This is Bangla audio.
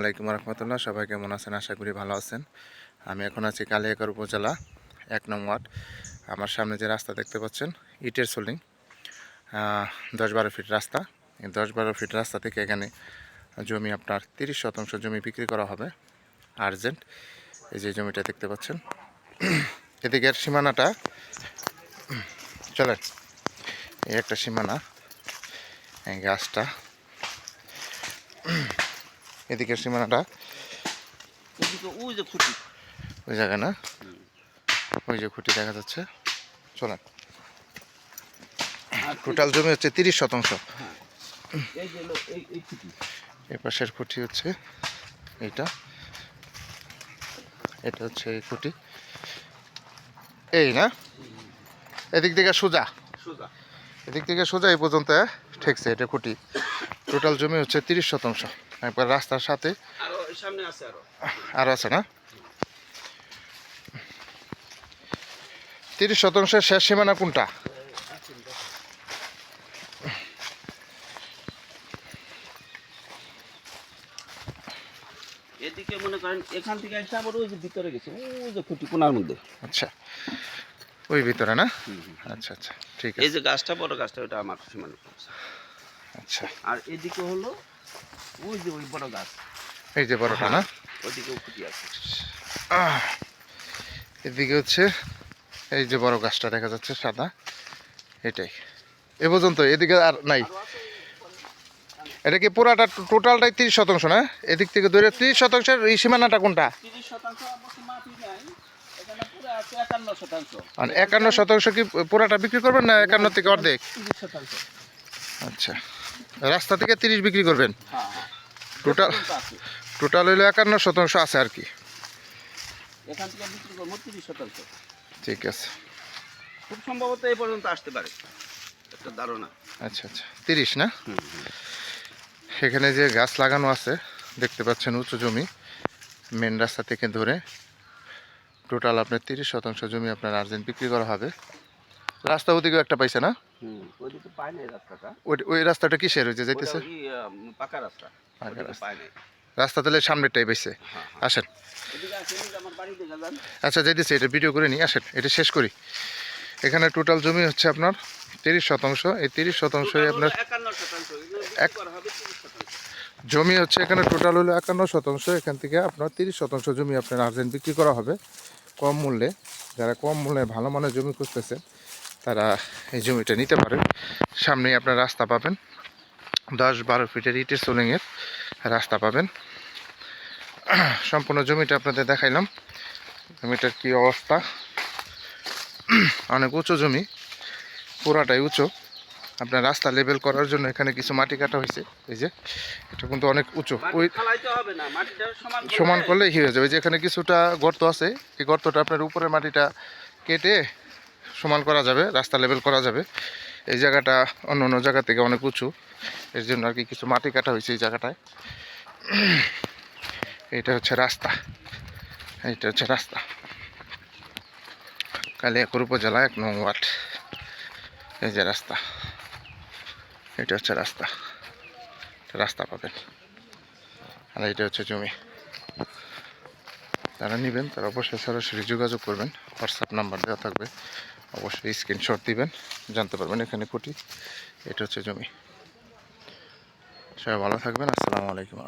আসসালামাইকুম রহমতুল্লাহ। সবাই কেমন আছেন? আশা করি ভালো আছেন। আমি এখন আছি কালিয়াকৈর উপজেলা 1 নং ওয়ার্ড। আমার সামনে যে রাস্তা দেখতে পাচ্ছেন ইটের সোলিং, 10-12 ফিট রাস্তা। এই 10-12 ফিট রাস্তা থেকে এখানে জমি আপনার 30 শতাংশ জমি বিক্রি করা হবে আর্জেন্ট। এই যে জমিটা দেখতে পাচ্ছেন, এদিকের সীমানাটা চলেন, এই একটা সীমানা, এই গাছটা, এদিকের সীমানাটা ওই জায়গায় না, ওই যে খুঁটি দেখা যাচ্ছে। চলেন, টোটাল জমি হচ্ছে 30 শতাংশ। এই পাশের খুঁটি হচ্ছে এইটা, এটা হচ্ছে এই খুঁটি, এই না, এদিক থেকে সোজা, এদিক থেকে সোজা এই পর্যন্ত ঠেকছে, এটা খুঁটি। টোটাল জমি হচ্ছে 30 শতাংশ। একবার রাস্তার সাথে আরো আছে না, 30 শতাংশের শেষ সীমানা কোনটা? এদিকে মনে করেন এখান থেকে একটা আবার ওই যে ভিতরে গেছে, ওই যে খুঁটি কোনার মধ্যে। আচ্ছা, ওই ভিতরে না? আচ্ছা আচ্ছা, ঠিক আছে। এই যে গাছটা, বড় গাছটা, ওটা আমার সীমানা। আচ্ছা, আর এদিকে হলো ওই যে ওই বড় গাছ, এই যে বড়টা না, ওইদিকেও খুঁটি আছে। এদিকে হচ্ছে এই যে বড় গাছটা দেখা যাচ্ছে সাদা, এটাই এ পর্যন্ত। এদিকে আর নাই। এটা কি পুরাটা টোটালটাই 30 শতাংশ না? এদিক থেকে ধরে 30 শতাংশের এই সীমানাটা কোনটা? 30 শতাংশ অবশ্য মাটি নাই, এখানে পুরো আছে 51 শতাংশ। মানে 51 শতাংশ কি পুরাটা বিক্রি করবেন না 51 থেকে অর্ধেক? 30 শতাংশ। আচ্ছা, রাস্তা থেকে 30 বিক্রি করবেন। হ্যাঁ, টোটাল টোটাল হইলো 51 শতাংশ আছে আর কি। এখান থেকে বিক্রি করবো 30 শতাংশ। ঠিক আছে, খুব সম্ভবত এই পর্যন্ত আসতে পারে, একটা ধারণা। আচ্ছা আচ্ছা, 30 না? এখানে যে গাছ লাগানো আছে দেখতে পাচ্ছেন, উঁচু জমি, মেন রাস্তা থেকে ধরে টোটাল আপনার 30 শতাংশ জমি আপনার আর্জেন্ট বিক্রি করা হবে। রাস্তা ওদিকেও একটা পাইছে না? ওইদিকে পায় নাই রাস্তাটা। ওই রাস্তাটা কিসের হয়েছে যাইতেছে? পাকা রাস্তা, পাকা রাস্তা। পায় নাই। রাস্তা তাহলে সামনেরটাই পাইছে। আসেন, এদিকে আসেন, আমার বাড়ি দেখা যান। আচ্ছা যাইতেছে, এটা ভিডিও করে নিই, আসেন এটা শেষ করি। এখানে টোটাল জমি হচ্ছে আপনার 30 শতাংশ। এই 30 শতাংশই আপনার 51 শতাংশ, বিক্রি করা হবে 30 শতাংশ। জমি হচ্ছে এখানে টোটাল হলো 51 শতাংশ। এখান থেকে আপনার 30 শতাংশ জমি আপনার আর্জেন্ট বিক্রি করা হবে কম মূল্যে। যারা কম মূল্যে ভালো মানের জমি খুঁজতেছেন তারা এই জমিটা নিতে পারেন। সামনেই আপনার রাস্তা পাবেন, 10-12 ফিটের ইটের সোলিংয়ের রাস্তা পাবেন। সম্পূর্ণ জমিটা আপনাদের দেখাইলাম, জমিটার কী অবস্থা। অনেক উঁচু জমি, পুরাটাই উঁচু। আপনার রাস্তা লেভেল করার জন্য এখানে কিছু মাটি কাটা হয়েছে। এই যে এটা কিন্তু অনেক উঁচু, ওই সমান করলে হয়ে যাবে। যে এখানে কিছুটা গর্ত আছে, এই গর্তটা আপনার উপরে মাটিটা কেটে সমান করা যাবে, রাস্তা লেভেল করা যাবে। এই জায়গাটা অন্য অন্য জায়গা থেকে অনেক উঁচু, এর জন্য আর কি কিছু মাটি কাটা হয়েছে এই জায়গাটায়। এইটা হচ্ছে রাস্তা, এইটা হচ্ছে রাস্তা, কালিয়াকৈর উপজেলা 1 নং ওয়ার্ড। এই যে রাস্তা, এটা হচ্ছে রাস্তা, রাস্তা পাবেন। আর এটা হচ্ছে জমি। যারা নেবেন তারা অবশ্যই সরাসরি যোগাযোগ করবেন, হোয়াটসঅ্যাপ নাম্বার দেওয়া থাকবে, অবশ্যই স্ক্রিনশট দিবেন, জানতে পারবেন এখানে খুঁটি। এটা হচ্ছে জমি। সবাই ভালো থাকবেন, আসসালামু আলাইকুম।